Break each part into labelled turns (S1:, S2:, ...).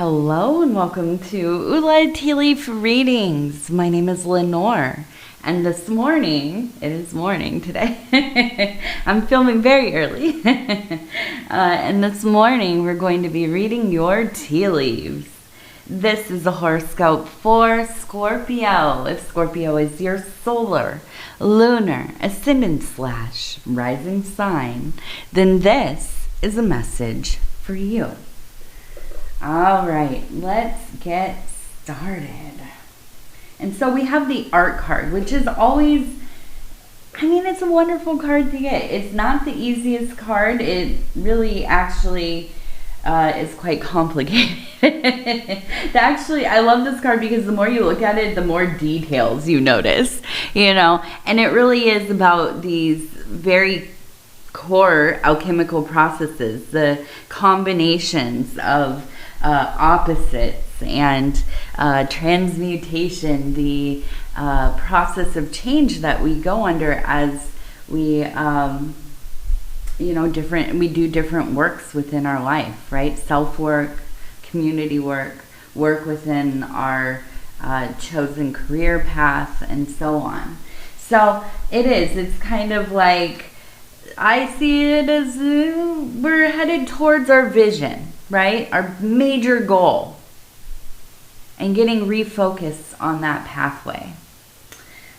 S1: Hello and welcome to Ula Tea Leaf Readings. My name is Lenor, and this morning, it is morning today, I'm filming very early, and this morning we're going to be reading your tea leaves. This is a horoscope for Scorpio. If Scorpio is your solar, lunar, ascendant/rising sign, then this is a message for you. All right, let's get started. And so we have the art card, which is always, it's a wonderful card to get. It's not the easiest card. It really actually is quite complicated. I love this card because the more you look at it, the more details you notice, and it really is about these very core alchemical processes, the combinations of opposites and transmutation, the process of change that we go under as we we do different works within our life, right? Self-work, community work within our chosen career path, and so on. So it's kind of like, I see it as we're headed towards our vision, right? Our major goal, and getting refocused on that pathway.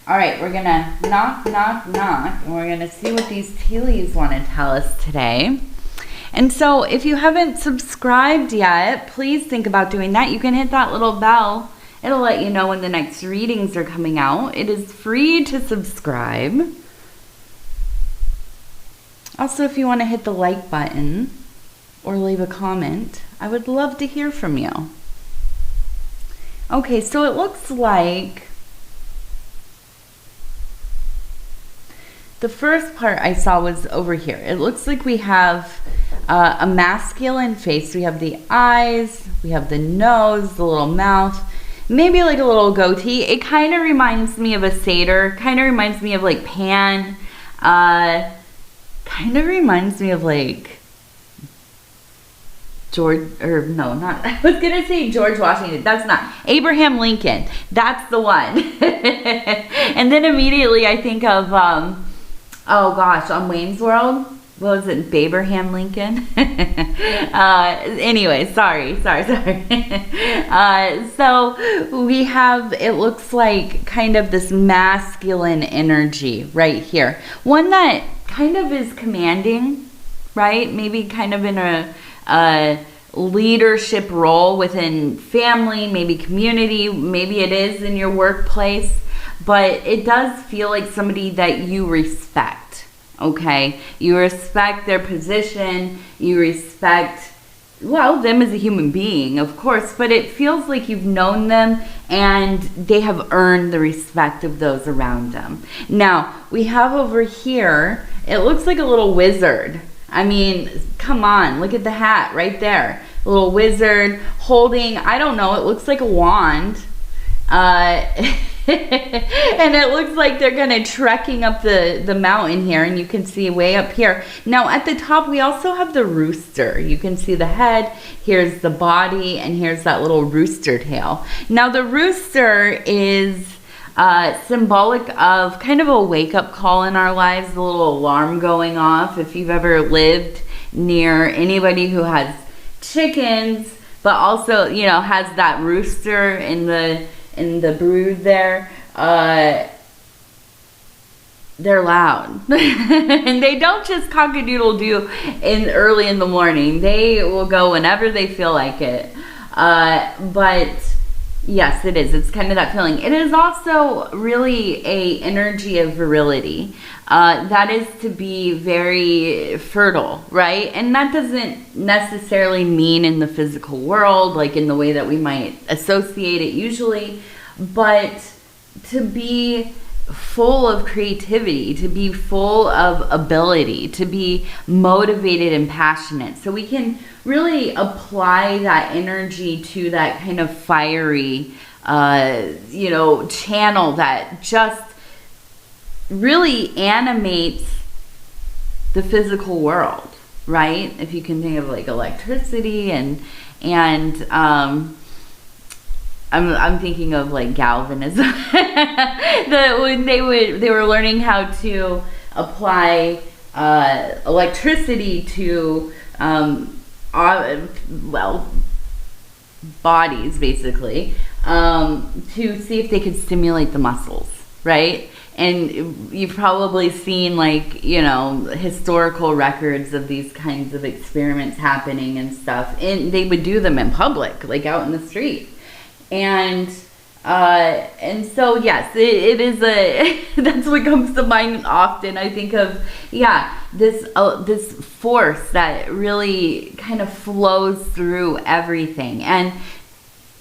S1: All right, we're gonna knock, and we're gonna see what these tea leaves want to tell us today. And so if you haven't subscribed yet, please think about doing that. You can hit that little bell. It'll let you know when the next readings are coming out. It is free to subscribe. Also, if you want to hit the like button or leave a comment, I would love to hear from you. Okay, so it looks like the first part I saw was over here. It looks like we have a masculine face. We have the eyes, we have the nose, the little mouth, maybe like a little goatee. It kind of reminds me of a satyr, kind of reminds me of like Pan, kind of reminds me of like I was gonna say George Washington. That's not. Abraham Lincoln. That's the one. And then immediately I think of, on Wayne's World. What was it? Baberham Lincoln? Anyway, sorry. So we have, it looks like kind of this masculine energy right here. One that kind of is commanding, right? Maybe kind of in a leadership role within family, maybe community, maybe it is in your workplace, but it does feel like somebody that you respect, okay? You respect their position, you respect, them as a human being, of course, but it feels like you've known them and they have earned the respect of those around them. Now, we have over here, it looks like a little wizard. Come on, look at the hat right there. A little wizard holding, I don't know, it looks like a wand. And it looks like they're kind of trekking up the mountain here, and you can see way up here. Now at the top, we also have the rooster. You can see the head, here's the body, and here's that little rooster tail. Now the rooster is symbolic of kind of a wake-up call in our lives, a little alarm going off. If you've ever lived near anybody who has chickens, but also has that rooster in the brood there, they're loud. And they don't just cock-a-doodle-doo early in the morning. They will go whenever they feel like it. But yes, it is. It's kind of that feeling. It is also really a energy of virility. That is to be very fertile, right? And that doesn't necessarily mean in the physical world, like in the way that we might associate it usually, but to be full of creativity, to be full of ability, to be motivated and passionate. So we can really apply that energy to that kind of fiery, channel that just really animates the physical world, right? If you can think of like electricity and And I'm thinking of like galvanism. When they were learning how to apply electricity to bodies, basically, to see if they could stimulate the muscles, right? And you've probably seen, like, you know, historical records of these kinds of experiments happening and stuff. And they would do them in public, like out in the street. And so, yes, it is that's what comes to mind often. I think of, this force that really kind of flows through everything. And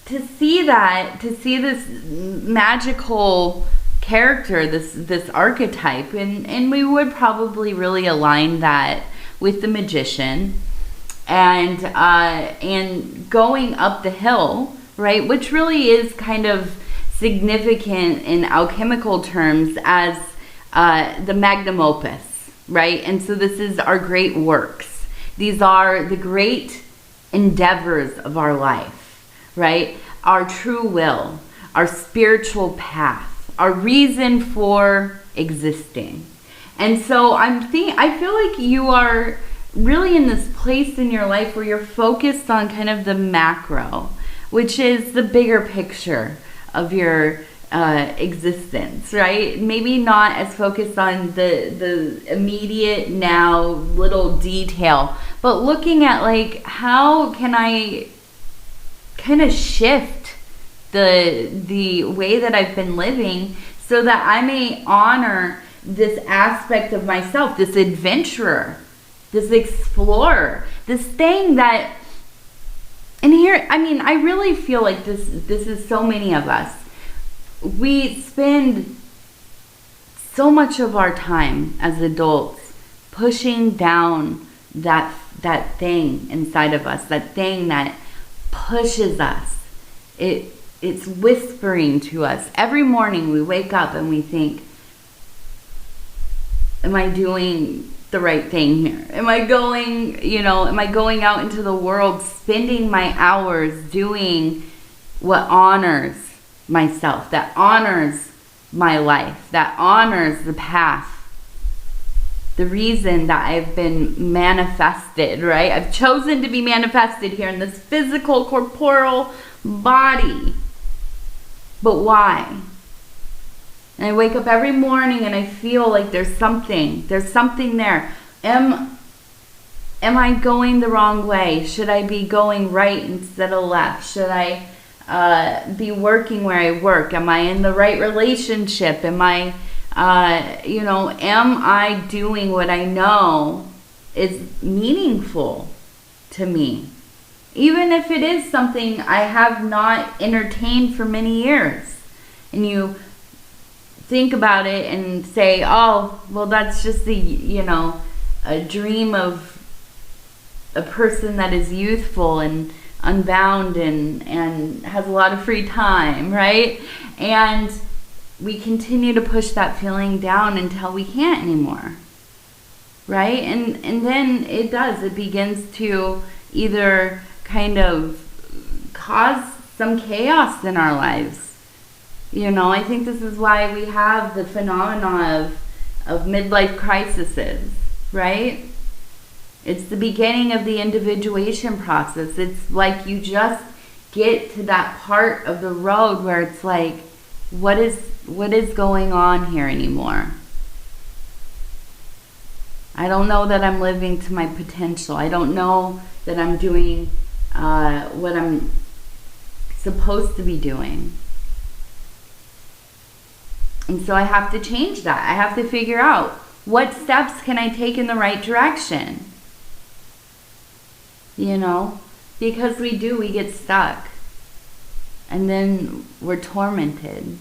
S1: to see this magical character, this archetype, and we would probably really align that with the magician, and going up the hill, right, which really is kind of significant in alchemical terms as the magnum opus, right? And so this is our great works. These are the great endeavors of our life, right? Our true will, our spiritual path, our reason for existing. And so I feel like you are really in this place in your life where you're focused on kind of the macro, which is the bigger picture of your existence, right? Maybe not as focused on the immediate now little detail, but looking at, like, how can I kind of shift the way that I've been living so that I may honor this aspect of myself, this adventurer, this explorer, this thing that, and here, I mean, I really feel like this is so many of us. We spend so much of our time as adults pushing down that thing inside of us, that thing that pushes us. It's whispering to us. Every morning we wake up and we think, am I doing the right thing here? Am I going out into the world, spending my hours doing what honors myself, that honors my life, that honors the path, the reason that I've been manifested, right? I've chosen to be manifested here in this physical, corporeal body. But why? And I wake up every morning and I feel like there's something there. Am I going the wrong way? Should I be going right instead of left? Should I be working where I work? Am I in the right relationship? Am I doing what I know is meaningful to me? Even if it is something I have not entertained for many years. And you think about it and say, oh, well, that's just a dream of a person that is youthful and unbound and has a lot of free time, right? And we continue to push that feeling down until we can't anymore, right? And then it begins to either kind of cause some chaos in our lives. I think this is why we have the phenomena of midlife crises, right? It's the beginning of the individuation process. It's like you just get to that part of the road where it's like, what is going on here anymore? I don't know that I'm living to my potential. I don't know that I'm doing what I'm supposed to be doing. And so I have to change that. I have to figure out what steps can I take in the right direction. Because we get stuck. And then we're tormented.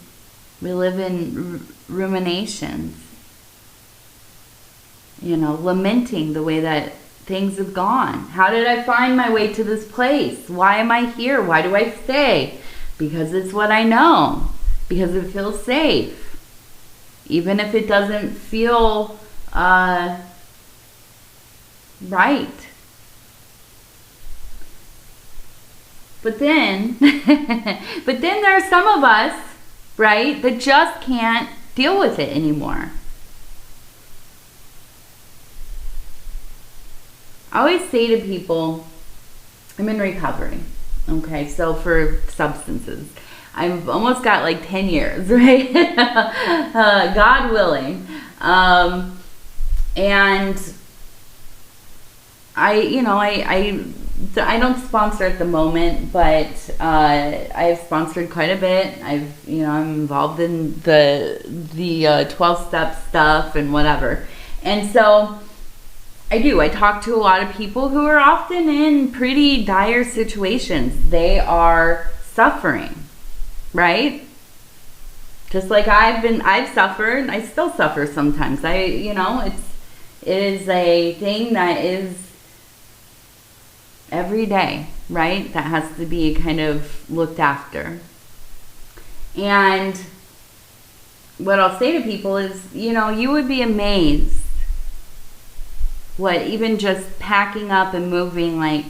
S1: We live in ruminations. Lamenting the way that things have gone. How did I find my way to this place? Why am I here? Why do I stay? Because it's what I know. Because it feels safe. Even if it doesn't feel right. But then, but then there are some of us, right, that just can't deal with it anymore. I always say to people, I'm in recovery, okay, so for substances. I've almost got like 10 years, right? God willing. And I don't sponsor at the moment, but I've sponsored quite a bit. I'm involved in the 12-step stuff and whatever. And so I talk to a lot of people who are often in pretty dire situations. They are suffering, right? Just like I've suffered. I still suffer sometimes. It is a thing that is every day, right? That has to be kind of looked after. And what I'll say to people is, you would be amazed what even just packing up and moving like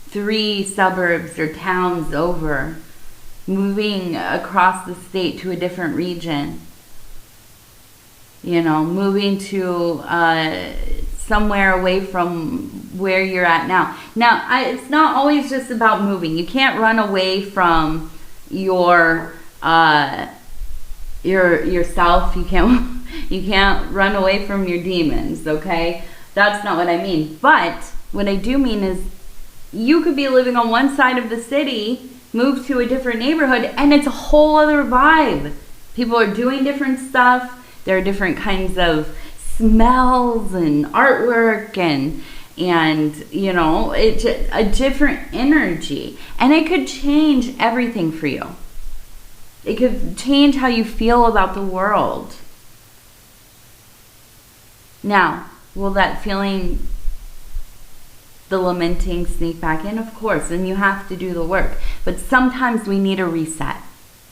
S1: 3 suburbs or towns over, moving across the state to a different region, moving to somewhere away from where you're at now. Now, it's not always just about moving. You can't run away from yourself. You can't run away from your demons, okay? That's not what I mean. But what I do mean is you could be living on one side of the city, move to a different neighborhood, and it's a whole other vibe. People are doing different stuff. There are different kinds of smells and artwork and it's a different energy. And it could change everything for you. It could change how you feel about the world. Now, will that feeling, the lamenting, sneak back in? Of course, and you have to do the work. But sometimes we need a reset.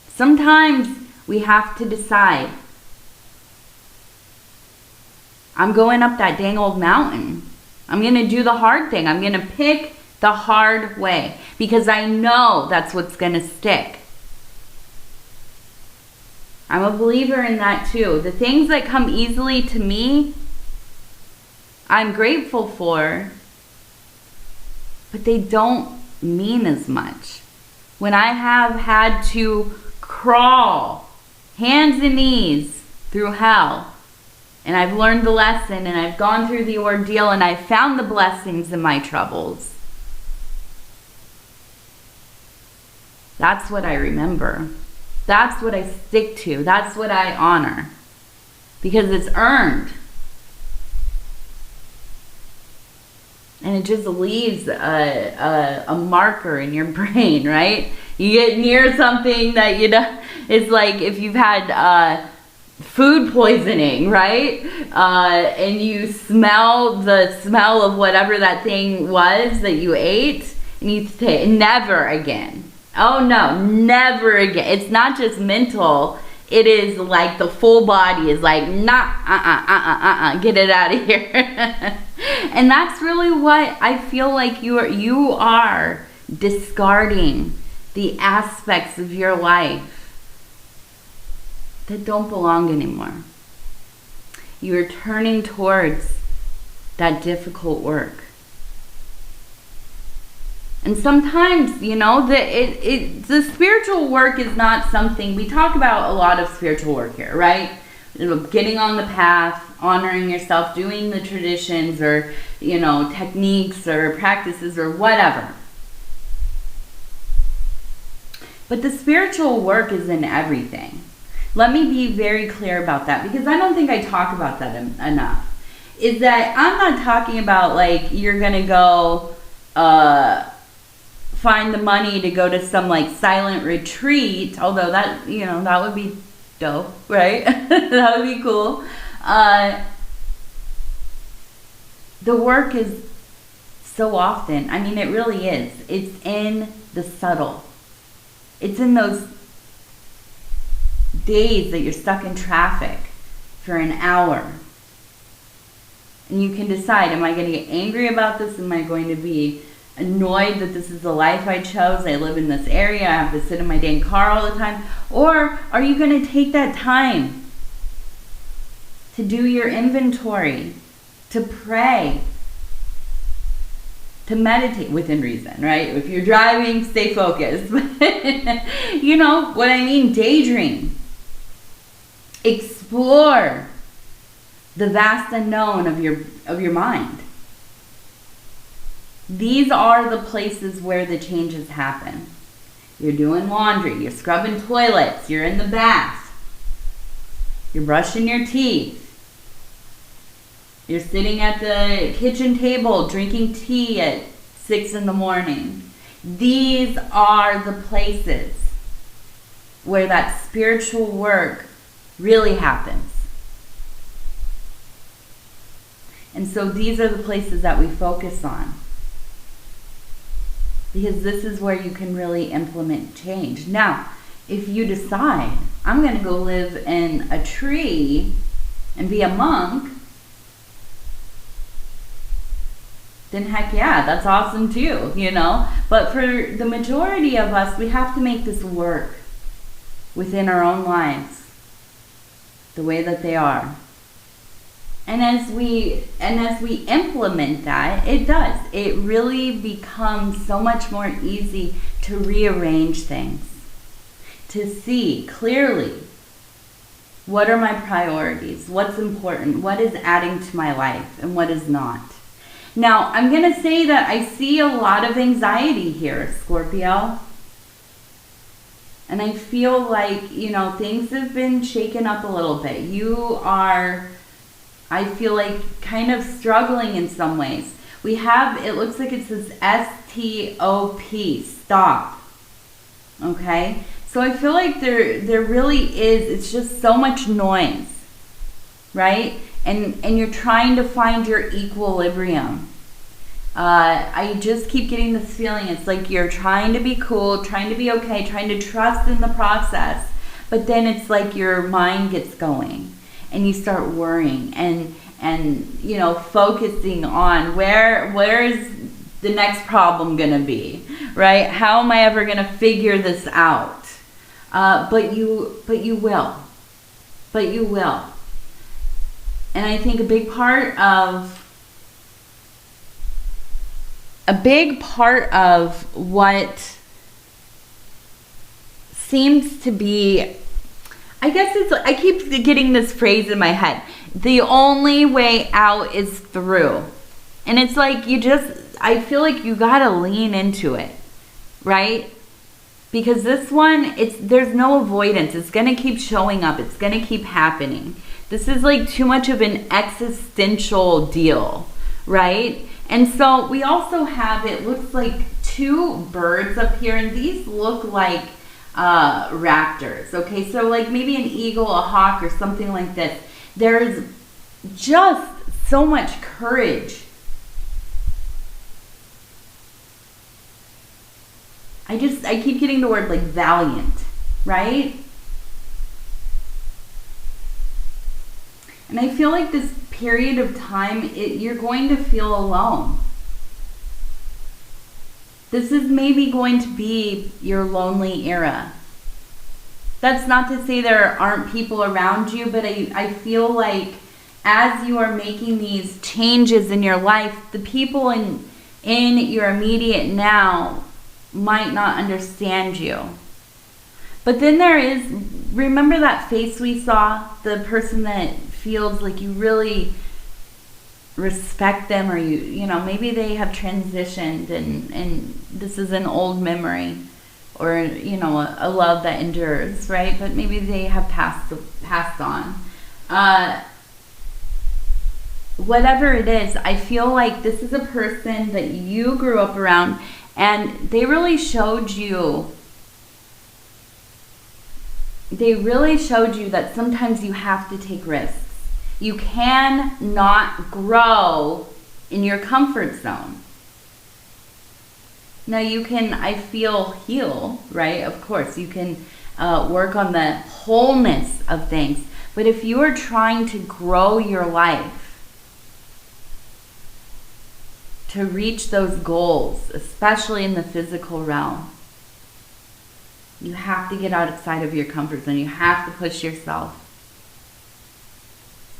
S1: Sometimes we have to decide, I'm going up that dang old mountain. I'm going to do the hard thing. I'm going to pick the hard way because I know that's what's going to stick. I'm a believer in that too. The things that come easily to me, I'm grateful for, but they don't mean as much. When I have had to crawl hands and knees through hell, and I've learned the lesson, and I've gone through the ordeal, and I've found the blessings in my troubles, that's what I remember. That's what I stick to. That's what I honor. Because it's earned. And it just leaves a marker in your brain, right? You get near something that it's like if you've had food poisoning, right? And you smell the smell of whatever that thing was that you ate, and you say, never again. Oh no, never again. It's not just mental. It is like the full body is like, nah, get it out of here. And that's really what I feel like you are discarding the aspects of your life that don't belong anymore. You are turning towards that difficult work. And sometimes, the spiritual work is not something, we talk about a lot of spiritual work here, right? Getting on the path, honoring yourself, doing the traditions or, techniques or practices or whatever. But the spiritual work is in everything. Let me be very clear about that because I don't think I talk about that enough. Is that I'm not talking about like you're going to go find the money to go to some like silent retreat, although that, that would be dope, right? That would be cool. The work is so often, it really is. It's in the subtle. It's in those days that you're stuck in traffic for an hour. And you can decide, am I going to get angry about this? Am I going to be annoyed that this is the life I chose, I live in this area, I have to sit in my dang car all the time? Or are you going to take that time to do your inventory, to pray, to meditate within reason, right? If you're driving, stay focused. You know what I mean? Daydream. Explore the vast unknown of your mind. These are the places where the changes happen. You're doing laundry, you're scrubbing toilets, you're in the bath, you're brushing your teeth, you're sitting at the kitchen table drinking tea at 6 in the morning. These are the places where that spiritual work really happens. And so these are the places that we focus on, because this is where you can really implement change. Now, if you decide, I'm going to go live in a tree and be a monk, then heck yeah, that's awesome too, you know? But for the majority of us, we have to make this work within our own lives the way that they are. And as we implement that, it really becomes so much more easy to rearrange things, to see clearly what are my priorities, what's important, what is adding to my life, and what is not. Now, I'm going to say that I see a lot of anxiety here, Scorpio. And I feel like, you know, things have been shaken up a little bit. You are, I feel like, kind of struggling in some ways. We have, it looks like it says S-T-O-P, stop. Okay? So I feel like there really is, it's just so much noise, right? And you're trying to find your equilibrium. I just keep getting this feeling. It's like you're trying to be cool, trying to be okay, trying to trust in the process. But then it's like your mind gets going and you start worrying and you know, focusing on where is the next problem going to be, right? How am I ever going to figure this out? But you will. But you will. And I think a big part of what seems to be, I guess it's, I keep getting this phrase in my head, the only way out is through. And it's like I feel like you gotta lean into it, right? Because this one, there's no avoidance. It's gonna keep showing up. It's gonna keep happening. This is like too much of an existential deal, right? And so we also have, it looks like 2 birds up here, and these look like raptors, okay? So like maybe an eagle, a hawk, or something like this. There's just so much courage. I keep getting the word like valiant, right? And I feel like this period of time, you're going to feel alone. This is maybe going to be your lonely era. That's not to say there aren't people around you, but I feel like as you are making these changes in your life, the people in your immediate now might not understand you. But then there is, remember that face we saw? The person that feels like you really respect them, or you know, maybe they have transitioned and this is an old memory, or you know, a love that endures, right? But maybe they have passed on. Whatever it is, I feel like this is a person that you grew up around, and they really showed you that sometimes you have to take risks. You can not grow in your comfort zone. Now you can, I feel, heal, right? Of course, you can work on the wholeness of things. But if you are trying to grow your life, to reach those goals, especially in the physical realm, you have to get outside of your comfort zone. You have to push yourself.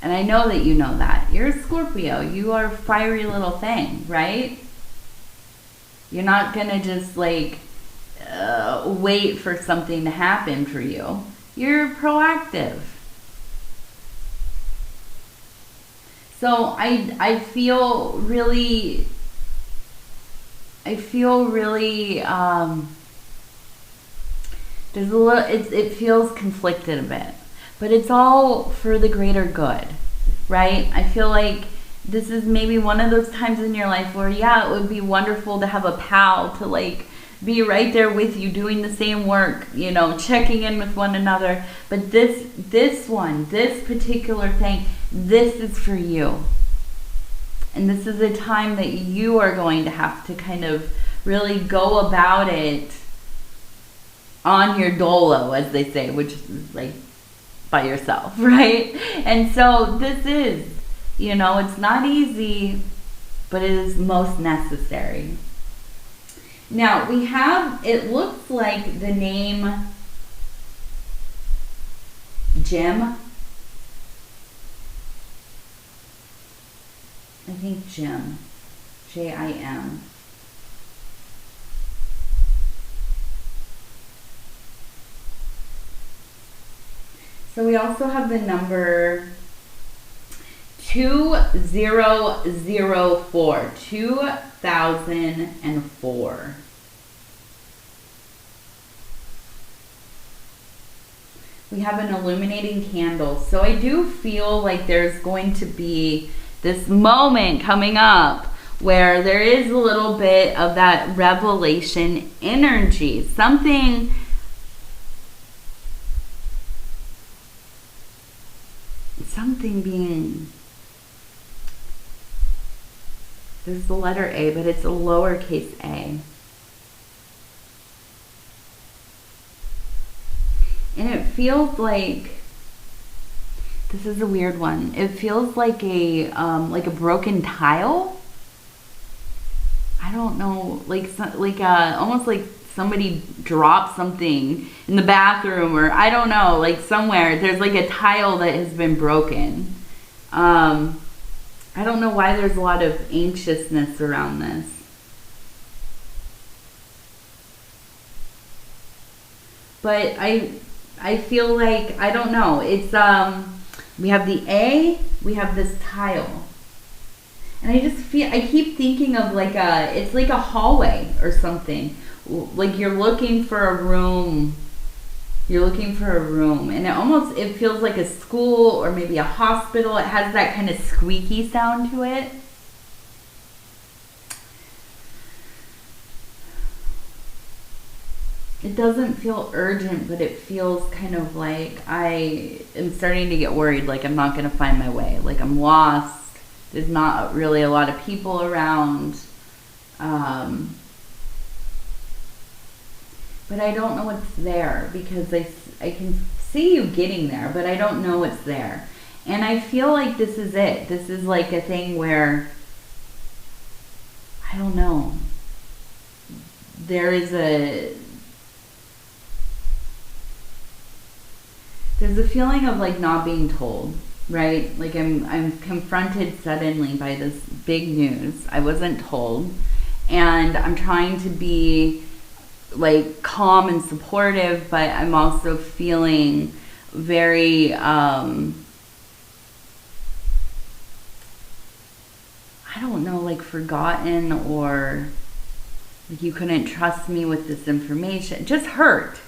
S1: And I know that you know that. You're a Scorpio. You are a fiery little thing, right? You're not going to just like wait for something to happen for you. You're proactive. So I feel really there's a little, it feels conflicted a bit, but it's all for the greater good, right? I feel like this is maybe one of those times in your life where, yeah, it would be wonderful to have a pal to like be right there with you doing the same work, you know, checking in with one another. But this particular thing, this is for you. And this is a time that you are going to have to kind of really go about it on your dolo, as they say, which is like by yourself, right? And so this is, you know, it's not easy, but it is most necessary. Now we have, it looks like the name Jim. I think Jim. Jim. So we also have the number 2004, 2004. We have an illuminating candle. So I do feel like there's going to be this moment coming up where there is a little bit of that revelation energy. Something being, there's the letter A, but it's a lowercase a. And it feels like, this is a weird one. It feels like a broken tile. I don't know, almost like somebody dropped something in the bathroom, or I don't know, like somewhere there's like a tile that has been broken. I don't know why there's a lot of anxiousness around this. But I feel like, I don't know, it's we have the A, we have this tile. And I just feel, I keep thinking of like it's like a hallway or something. Like you're looking for a room. You're looking for a room. And it feels like a school or maybe a hospital. It has that kind of squeaky sound to it. It doesn't feel urgent, but it feels kind of like I am starting to get worried, like I'm not going to find my way. Like I'm lost. There's not really a lot of people around. But I don't know what's there, because I can see you getting there, but I don't know what's there. And I feel like this is it. This is like a thing where, I don't know. There's a feeling of like not being told, right? Like I'm confronted suddenly by this big news. I wasn't told, and I'm trying to be like calm and supportive, but I'm also feeling very I don't know, like forgotten, or like you couldn't trust me with this information. Just hurt.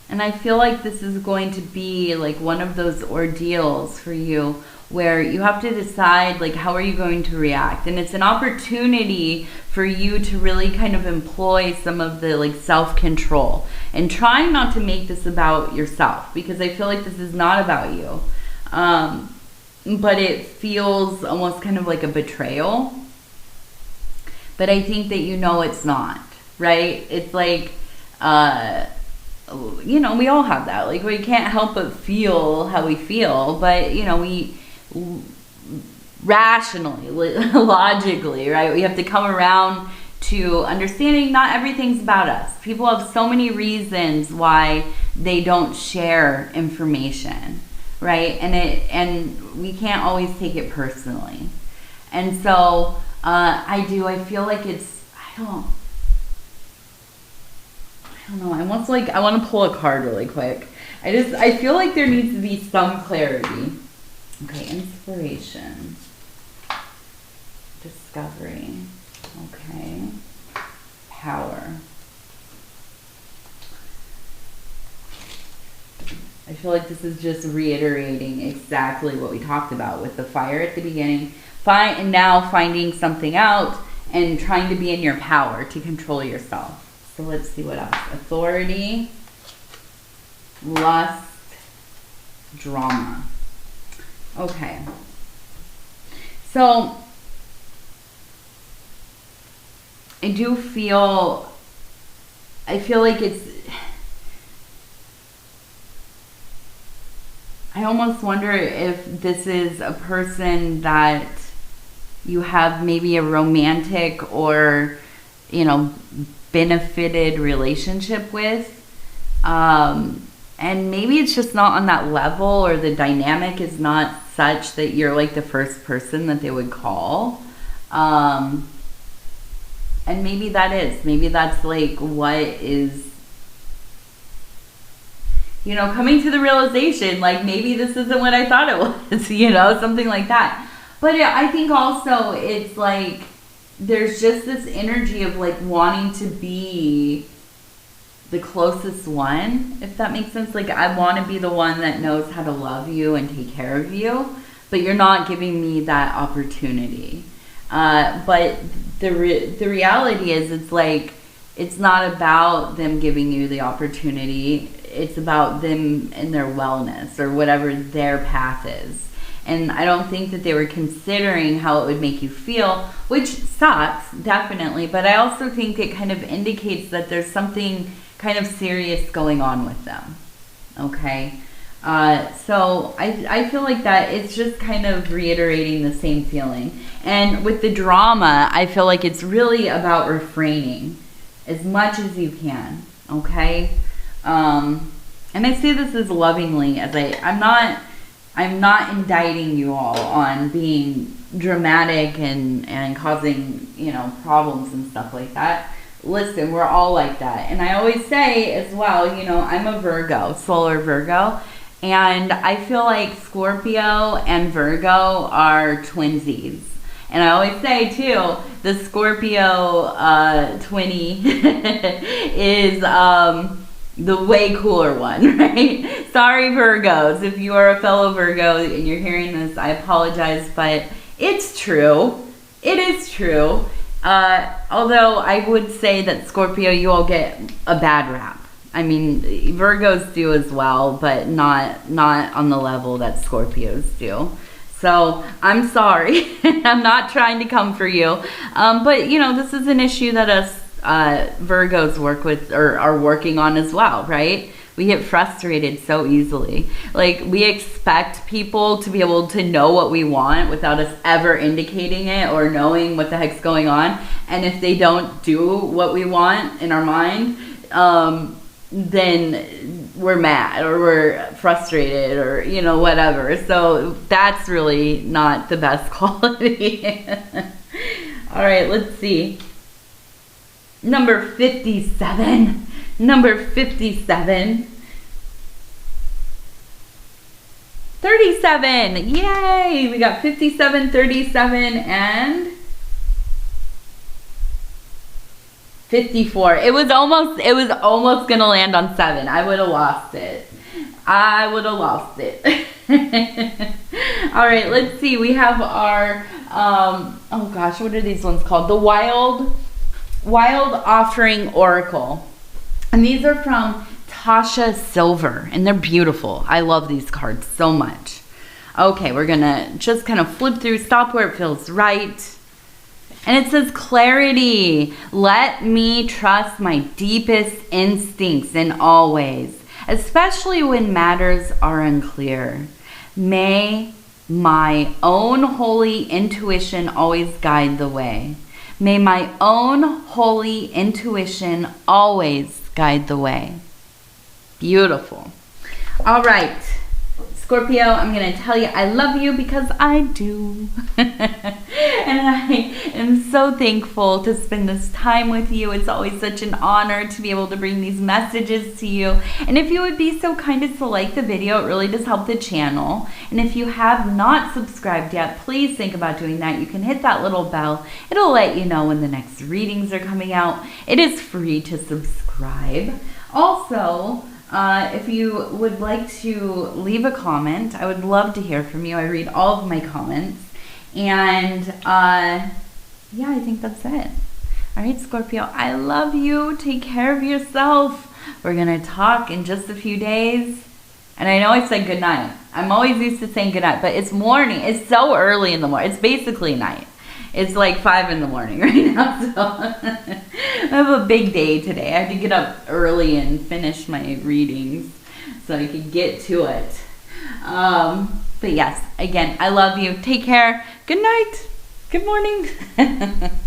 S1: And I feel like this is going to be like one of those ordeals for you where you have to decide, like, how are you going to react? And it's an opportunity for you to really kind of employ some of the like self-control and trying not to make this about yourself, because I feel like this is not about you. But it feels almost kind of like a betrayal. But I think that you know it's not, right? It's like, you know, we all have that. Like, we can't help but feel how we feel, but, you know, rationally, logically, right? We have to come around to understanding not everything's about us. People have so many reasons why they don't share information, right? And we can't always take it personally. And so I feel like it's, I don't know, I want to pull a card really quick. I feel like there needs to be some clarity. Okay, inspiration. Discovery. Okay. Power. I feel like this is just reiterating exactly what we talked about with the fire at the beginning. And now finding something out and trying to be in your power to control yourself. So let's see what else. Authority, lust, drama. Okay. So I feel like I almost wonder if this is a person that you have maybe a romantic or, benefited relationship with. And maybe it's just not on that level, or the dynamic is not such that you're like the first person that they would call. And maybe that's like what is, coming to the realization, like maybe this isn't what I thought it was, something like that. But I think also it's like there's just this energy of like wanting to be the closest one, if that makes sense. Like I want to be the one that knows how to love you and take care of you, but you're not giving me that opportunity. But the reality is, it's like, it's not about them giving you the opportunity. It's about them and their wellness, or whatever their path is. And I don't think that they were considering how it would make you feel, which sucks, definitely. But I also think it kind of indicates that there's something kind of serious going on with them. Okay? So I feel like that it's just kind of reiterating the same feeling. And with the drama, I feel like it's really about refraining as much as you can. Okay? And I say this as lovingly as I'm not indicting you all on being dramatic and causing, problems and stuff like that. Listen, we're all like that. And I always say as well, I'm a Virgo, solar Virgo. And I feel like Scorpio and Virgo are twinsies. And I always say, too, the Scorpio twinnie is the way cooler one, right? Sorry, Virgos. If you are a fellow Virgo and you're hearing this, I apologize, but it's true. It is true. Although I would say that Scorpio, you all get a bad rap. I mean, Virgos do as well, but not on the level that Scorpios do. So I'm sorry. I'm not trying to come for you. But, this is an issue that us Virgos work with, or are working on as well, right? We get frustrated so easily. Like, we expect people to be able to know what we want without us ever indicating it or knowing what the heck's going on. And if they don't do what we want in our mind, then we're mad or we're frustrated or, whatever. So that's really not the best quality. All right, let's see. Number 57. Number 57. 37. Yay! We got 57, 37, and 54. It was almost gonna land on 7. I would have lost it. All right, let's see. We have our oh gosh, what are these ones called? The Wild Offering Oracle. And these are from Tasha Silver, and they're beautiful. I love these cards so much. Okay, we're gonna just kind of flip through, stop where it feels right. And it says clarity. Let me trust my deepest instincts in all ways, especially when matters are unclear. May my own holy intuition always guide the way. May my own holy intuition always guide the way. Beautiful. All right, Scorpio, I'm going to tell you I love you because I do. And I am so thankful to spend this time with you. It's always such an honor to be able to bring these messages to you. And if you would be so kind as to like the video, it really does help the channel. And if you have not subscribed yet, please think about doing that. You can hit that little bell. It'll let you know when the next readings are coming out. It is free to subscribe. Also, if you would like to leave a comment, I would love to hear from you. I read all of my comments. And yeah, I think that's it. All right, Scorpio, I love you. Take care of yourself. We're going to talk in just a few days. And I know I said good night. I'm always used to saying good night, but it's morning. It's so early in the morning. It's basically night. It's like 5 in the morning right now, so I have a big day today. I have to get up early and finish my readings so I can get to it. But yes, again, I love you. Take care. Good night. Good morning.